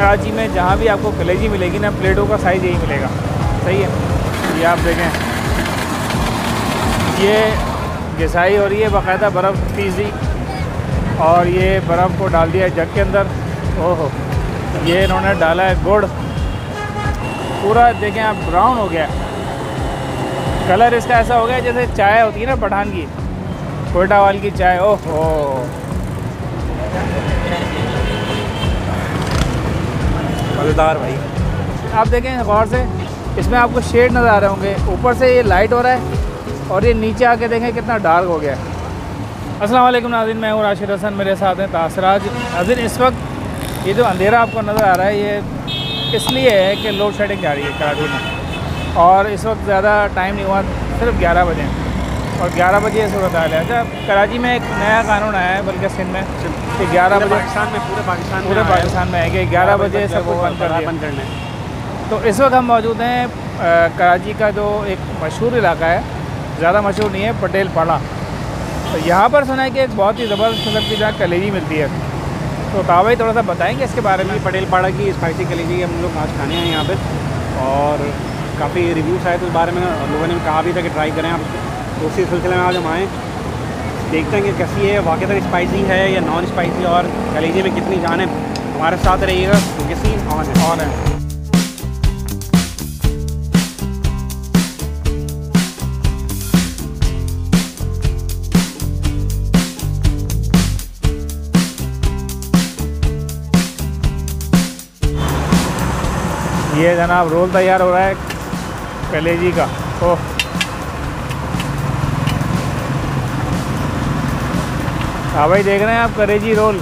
कराची में जहाँ भी आपको कलेजी मिलेगी ना, प्लेटों का साइज़ यही मिलेगा। सही है। ये आप देखें, ये घिसाई हो रही है, बाकायदा बर्फ़ पीस दी और ये बर्फ़ को डाल दिया जग के अंदर। ओहो, ये इन्होंने डाला है गुड़, पूरा देखें आप ब्राउन हो गया है। कलर इसका ऐसा हो गया जैसे चाय होती है ना पठान की, कोयटा वाल की चाय। ओहो, मज़ेदार भाई। आप देखें गौर से, इसमें आपको शेड नज़र आ रहे होंगे, ऊपर से ये लाइट हो रहा है और ये नीचे आके देखें कितना डार्क हो गया है। अस्सलाम वालेकुम नाज़रीन, मैं हूँ राशिद हसन, मेरे साथ हैं तासराज। नाज़रीन, इस वक्त ये जो अंधेरा आपको नज़र आ रहा है ये इसलिए है कि लोड शेडिंग जा रही है कराची में, और इस वक्त ज़्यादा टाइम नहीं हुआ, सिर्फ 11 बजे और 11 बजे सूरत हाल है। अच्छा, कराची में एक नया कानून आया है, बल्कि सिंध में, कि 11 बजे पाकिस्तान में पूरे पाकिस्तान में है कि 11 बजे सब कुछ बंद करना है। तो इस वक्त हम मौजूद हैं कराची का जो एक मशहूर इलाका है, ज़्यादा मशहूर नहीं है, पटेल पाड़ा। तो यहाँ पर सुना है कि एक बहुत ही ज़बरदस्त किस्म की जहाँ कलेजी मिलती है। तो तावाई थोड़ा सा बताएंगे इसके बारे में। पटेल पाड़ा की स्पाइसी कलेजी हम लोग आज खाने हैं यहाँ पे, और काफ़ी रिव्यूज़ आए तो इस बारे में लोगों ने कहा भी था कि ट्राई करें आप। तो उसी सिलसिले में आज हम आएँ, देखते हैं कि कैसी है, वाकई स्पाइसी है या नॉन स्पाइसी, और कलेजी में कितनी जान है। हमारे साथ रहिएगा, तो किसी ऑन है। ये जनाब रोल तैयार हो रहा है कलेजी का। ओह, हाँ भाई, देख रहे हैं आप कलेजी रोल।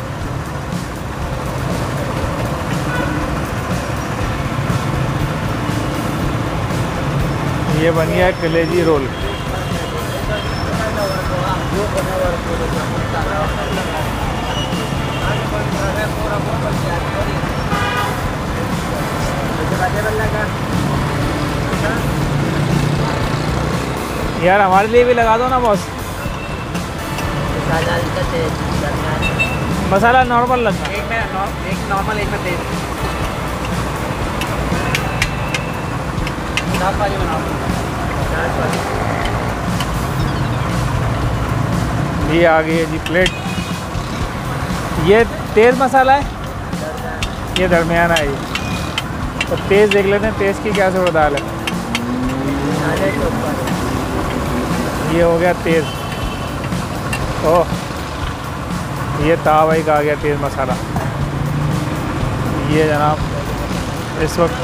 ये बन गया है कलेजी रोल। यार हमारे लिए भी लगा दो ना बॉस। मसाला नॉर्मल लगना, एक नॉर्मल, एक में तेज। ये आ गई है जी प्लेट। ये तेज़ मसाला है, ये दरमियाना है। ये तो तेज़ देख लेते हैं, तेज़ की क्या सूरत हाल है। ये हो गया तेज़। ओह, ये तावाई का आ गया तेज़ मसाला। ये जनाब इस वक्त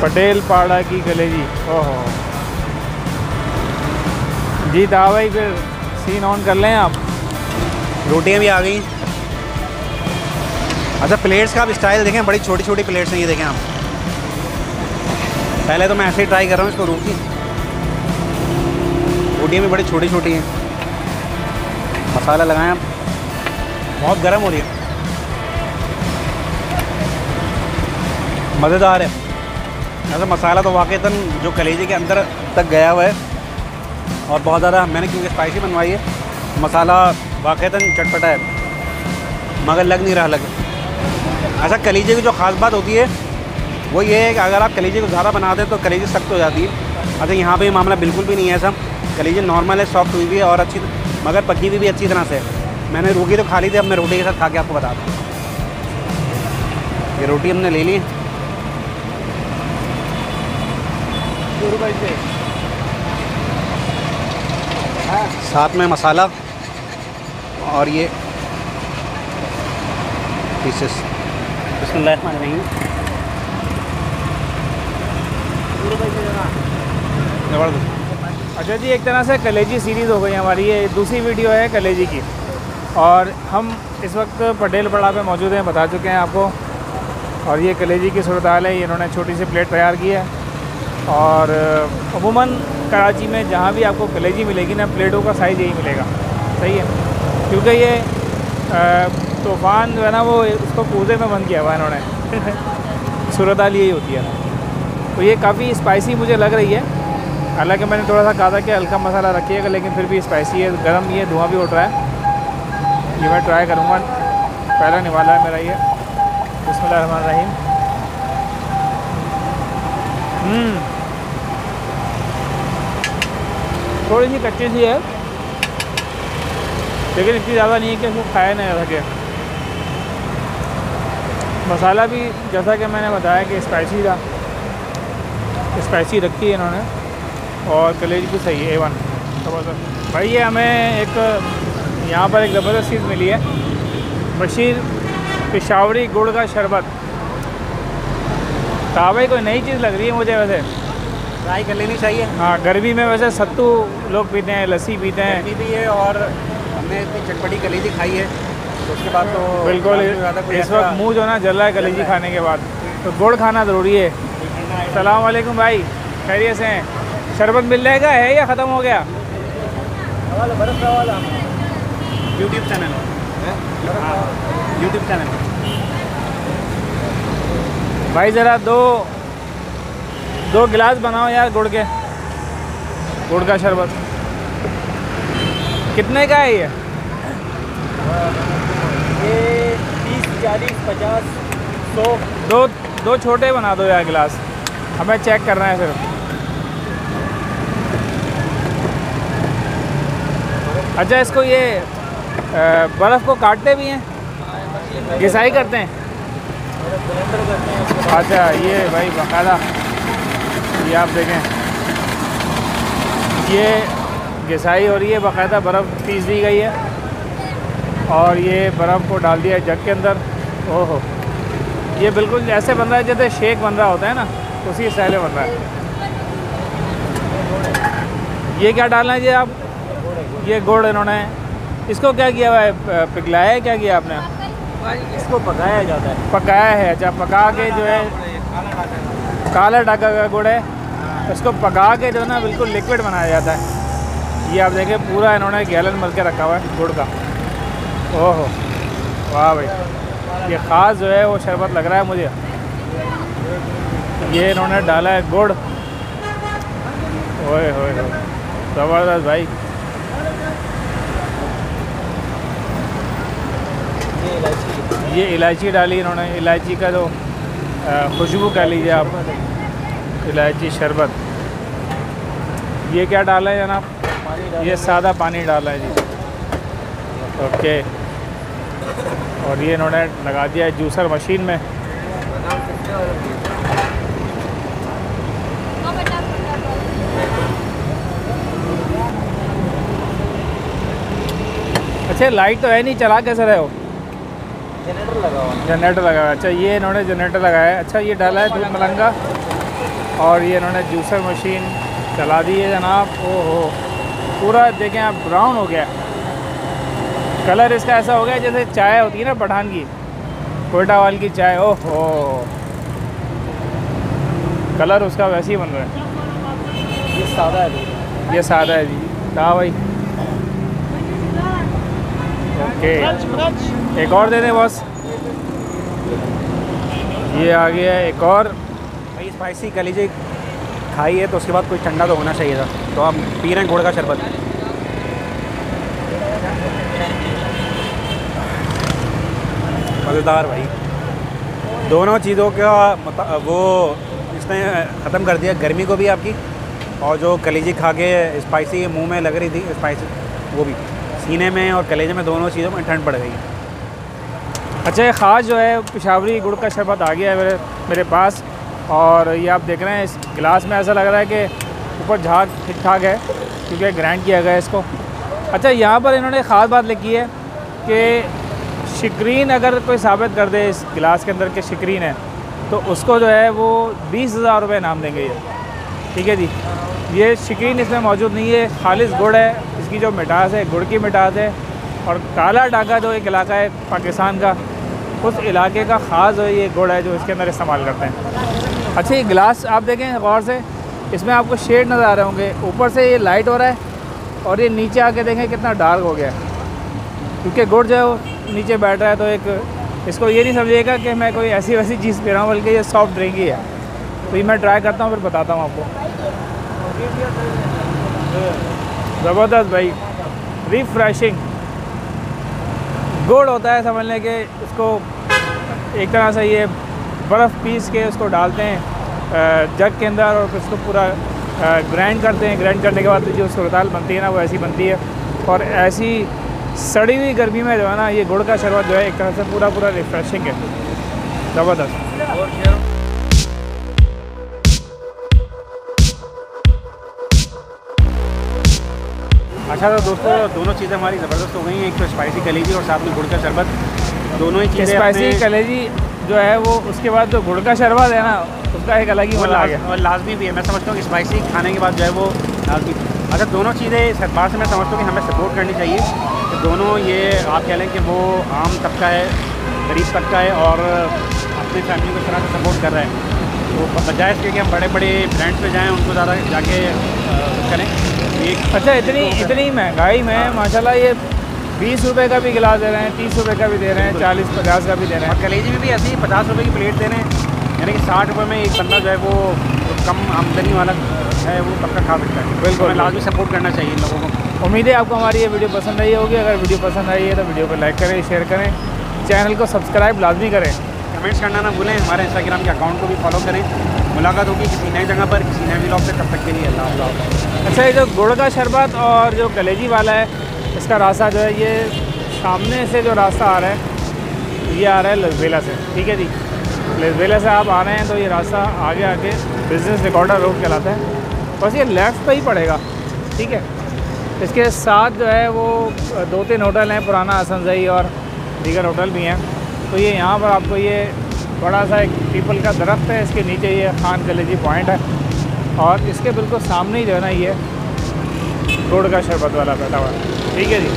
पटेल पाड़ा की कलेजी। ओह जी, तावाई फिर सीन ऑन कर लें आप। रोटियाँ भी आ गई। अच्छा, प्लेट्स का आप स्टाइल देखें, बड़ी छोटी छोटी प्लेट्स हैं ये देखें आप। पहले तो मैं ऐसे ही ट्राई कर रहा हूँ इसको। रोटियाँ भी बड़ी छोटी छोटी हैं। मसाला लगाएं आप, बहुत गर्म हो रही है, मज़ेदार है। ऐसा मसाला तो वाक़ईतन जो कलेजे के अंदर तक गया हुआ है, और बहुत ज़्यादा, मैंने क्योंकि स्पाइसी बनवाई है, मसाला वाक़ईतन चटपटा है, मगर लग नहीं रहा लग। ऐसा कलेजे की जो ख़ास बात होती है वो ये है कि अगर आप कलेजे को ज़्यादा बना दें तो कलेजी सख्त हो जाती है। अच्छा, यहाँ पे मामला बिल्कुल भी नहीं है ऐसा। कलेजी नॉर्मल है, सॉफ्ट हुई भी है और अच्छी, मगर पकी हुई भी अच्छी तरह से। मैंने रोटी तो खा ली थी, अब मैं रोटी के साथ खा के आपको बताता हूँ। ये रोटी हमने ले ली, साथ में मसाला और ये पीसेस। बिस्मिल्लाह। अच्छा जी, एक तरह से कलेजी सीरीज़ हो गई हमारी, ये दूसरी वीडियो है कलेजी की, और हम इस वक्त पटेल पाड़ा पे मौजूद हैं, बता चुके हैं आपको। और ये कलेजी की सूरत हाल है। इन्होंने छोटी सी प्लेट तैयार की है, और अमूमन कराची में जहाँ भी आपको कलेजी मिलेगी ना, प्लेटों का साइज़ यही मिलेगा। सही है, क्योंकि ये तूफ़ान जो है ना, वो उसको कूजे में बंद किया हुआ इन्होंने। सूरत हाल यही होती है। तो ये काफ़ी स्पाइसी मुझे लग रही है, हालांकि मैंने थोड़ा सा कहा था कि हल्का मसाला रखिएगा, लेकिन फिर भी स्पाइसी है, गर्म, ये धुआं भी उठ रहा है। ये मैं ट्राई करूँगा। पहला निवाला है मेरा ये। बिस्मिल्लाहिर्रहमानिर्रहीम। थोड़ी सी कच्ची सी है, लेकिन इतनी ज़्यादा नहीं है कि इसको खाया नहीं जा सके। मसाला भी जैसा कि मैंने बताया कि स्पाइसी था, स्पाइसी रखी है इन्होंने, और कलेजी भी सही है A1 ज़बरदस्त। भाई ये हमें एक यहाँ पर एक ज़बरदस्त चीज़ मिली है, बशीर पेशावरी गुड़ का शरबत। तो भाई कोई नई चीज़ लग रही है मुझे, वैसे ट्राई कर लेनी चाहिए। हाँ, गर्मी में वैसे सत्तू लोग पीते हैं, लस्सी पीते हैं, गर्मी भी है और हमने इतनी चटपटी कलेजी खाई है तो उसके बाद तो बिल्कुल इस वक्त मुंह जो ना जल रहा है कलेजी खाने के बाद, तो गुड़ खाना ज़रूरी है। अस्सलाम वालेकुम भाई, खैरियत से हैं? शरबत मिल जाएगा है या ख़त्म हो गया? यूट्यूब चैनल, हाँ यूट्यूब चैनल। भाई ज़रा दो गिलास बनाओ यार गुड़ का शरबत। कितने का है ये? 30, 40, 50, 100। दो छोटे बना दो यार गिलास, हमें चेक करना है सिर्फ। अच्छा, इसको ये बर्फ़ को काटते भी हैं, घिसाई करते हैं? अच्छा, ये भाई बाकायदा ये आप देखें, ये घिसाई हो रही है, बाकायदा बर्फ़ पीस दी गई है और ये बर्फ़ को डाल दिया है जग के अंदर। ओहो, ये बिल्कुल ऐसे बन रहा है जैसे शेक बन रहा होता है ना, उसी स्टाइल में बन रहा है। ये क्या डालना है जी आप? ये गुड़ इन्होंने इसको क्या किया हुआ है? पिघलाया है? क्या किया आपने? इसको पकाया जाता है। पकाया है, अच्छा। पका के जो है काला डाका का गुड़ है, इसको पका के जो है ना बिल्कुल लिक्विड बनाया जाता है। ये आप देखें पूरा इन्होंने गैलन भर के रखा हुआ है गुड़ का। ओहो वाह भाई, ये ख़ास जो है वो शरबत लग रहा है मुझे। ये इन्होंने डाला है गुड़, ओए होए ज़बरदस्त भाई। ये इलायची डाली इन्होंने, इलायची का जो खुशबू कह लीजिए आप, इलायची शरबत। ये क्या डाला है जनाब? ये सादा पानी डाला है जी, ओके। और ये इन्होंने लगा दिया है जूसर मशीन में। अच्छा, लाइट तो है नहीं, चला कैसे रहे हो? जनरेटर लगा हुआ है। जनरेटर लगा हुआ है, अच्छा। ये इन्होंने जनरेटर लगाया है, अच्छा। ये डाला है दूध मलंगा और ये इन्होंने जूसर मशीन चला दी है जनाब। ओहो, पूरा देखें आप ब्राउन हो गया, कलर इसका ऐसा हो गया जैसे चाय होती है ना पठान की, कोयटा वाल की चाय। ओहो, कलर उसका वैसे ही बन रहा है। ये सादा है, ये सादा है जी। हाँ भाई, ओके। एक और दे दें बॉस। ये आ गया एक और। भाई स्पाइसी कलेजी खाई है तो उसके बाद कोई ठंडा तो होना चाहिए था, तो हम पी रहे हैं गुड़ का शरबत। मज़ेदार भाई, दोनों चीज़ों का वो इसने ख़त्म कर दिया, गर्मी को भी आपकी, और जो कलेजी खा के स्पाइसी मुंह में लग रही थी स्पाइसी, वो भी सीने में और कलेजे में, दोनों चीज़ों में ठंड पड़ गई। अच्छा, ये ख़ास जो है पेशावरी गुड़ का शरबत आ गया है मेरे पास, और ये आप देख रहे हैं इस गिलास में ऐसा लग रहा है कि ऊपर झाग ठीक ठाक है क्योंकि ग्राइंड किया गया है इसको। अच्छा, यहाँ पर इन्होंने ख़ास बात लिखी है कि शिकरीन अगर कोई साबित कर दे इस गिलास के अंदर के शिकरीन है, तो उसको जो है वो 20,000 रुपये इनाम देंगे ये। ठीक है जी, ये शिकरीन इसमें मौजूद नहीं है, खालिस गुड़ है। इसकी जो मिठास है गुड़ की मिठास है, और काला डाका जो एक इलाका है पाकिस्तान का, उस इलाके का ख़ास जो ये गुड़ है जो इसके अंदर इस्तेमाल करते हैं। अच्छा, ये गिलास आप देखें गौर से, इसमें आपको शेड नज़र आ रहे होंगे, ऊपर से ये लाइट हो रहा है और ये नीचे आके देखें कितना डार्क हो गया है, क्योंकि गुड़ जो है वो नीचे बैठ रहा है। तो एक इसको ये नहीं समझिएगा कि मैं कोई ऐसी वैसी चीज़ पी रहा हूँ, बल्कि ये सॉफ्ट ड्रिंक ही है। तो ये मैं ट्राई करता हूँ, फिर बताता हूँ आपको। ज़बरदस्त भाई, रिफ्रेशिंग, गुड़ होता है, समझ लें कि उसको एक तरह से ये बर्फ़ पीस के उसको डालते हैं जग के अंदर और उसको पूरा ग्राइंड करते हैं। ग्राइंड करने के बाद जो सूरत बनती है ना वो ऐसी बनती है। और ऐसी सड़ी हुई गर्मी में जो है ना ये गुड़ का शरबत जो है एक तरह से पूरा रिफ़्रेशिंग है, ज़बरदस्त। अच्छा तो दोस्तों दोनों चीज़ें हमारी ज़बरदस्त हो गई हैं, एक तो स्पाइसी कलेजी और साथ में गुड़ का शरबत। दोनों ही चीज़ें स्पाइसी कलेजी जो है वो, उसके बाद जो गुड़ का शरबत है ना उसका एक अलग ही मज़ा आ गया और लाजमी भी है। मैं समझता हूँ कि स्पाइसी खाने के बाद जो है वो लाजमी। अच्छा दोनों चीज़ें इस एतबार से मैं समझता हूँ कि हमें सपोर्ट करनी चाहिए कि दोनों ये आप कह लें कि वो आम तबका है, गरीब तबका है और अपनी फैमिली को इस तरह से सपोर्ट कर रहा है। तो बजाय इसके कि हम बड़े बड़े ब्रांड्स पे जाएँ उनको ज़्यादा जाके करें। अच्छा इतनी महंगाई में माशाल्लाह ये 20 रुपये का भी गिलास दे रहे हैं, 30 रुपये का भी दे रहे हैं, 40-50 का भी दे रहे हैं। और कलेजी में भी ऐसे ही 50 रुपये की प्लेट दे रहे हैं, यानी कि 60 रुपये में एक बंदा जो है वो कम आमदनी वाला है वो पक्का खा सकता है। बिल्कुल, हमें लाजमी सपोर्ट करना चाहिए इन लोगों को। उम्मीद है आपको हमारी ये वीडियो पसंद आई होगी। अगर वीडियो पसंद आई है तो वीडियो को लाइक करें, शेयर करें, चैनल को सब्सक्राइब लाजमी करें, कमेंट्स करना ना भूलें। हमारे इंस्टाग्राम के अकाउंट को भी फॉलो करें। मुलाकात होगी किसी नई जगह पर, किसी नए व्लॉग से। तब तक के लिए अल्लाह हाफ़िज़। अच्छा ये जो गुड़ का शरबत और जो कलेजी वाला है इसका रास्ता जो है ये सामने से जो रास्ता आ रहा है ये आ रहा है लसबेला से, ठीक है जी। लसबेला से आप आ रहे हैं तो ये रास्ता आगे आके बिज़नेस रिकॉर्डर रोड कहलाता है, बस ये लेफ़्ट पे ही पड़ेगा, ठीक है। इसके साथ जो है वो 2-3 होटल हैं, पुराना हसनज़ई और दीगर होटल भी हैं। तो ये यहाँ पर आपको ये बड़ा सा एक पीपल का दरख्त है, इसके नीचे ये खान कलेजी पॉइंट है और इसके बिल्कुल सामने ही जो है ना ये गुड़ का शरबत वाला बैठा हुआ है, ठीक है जी।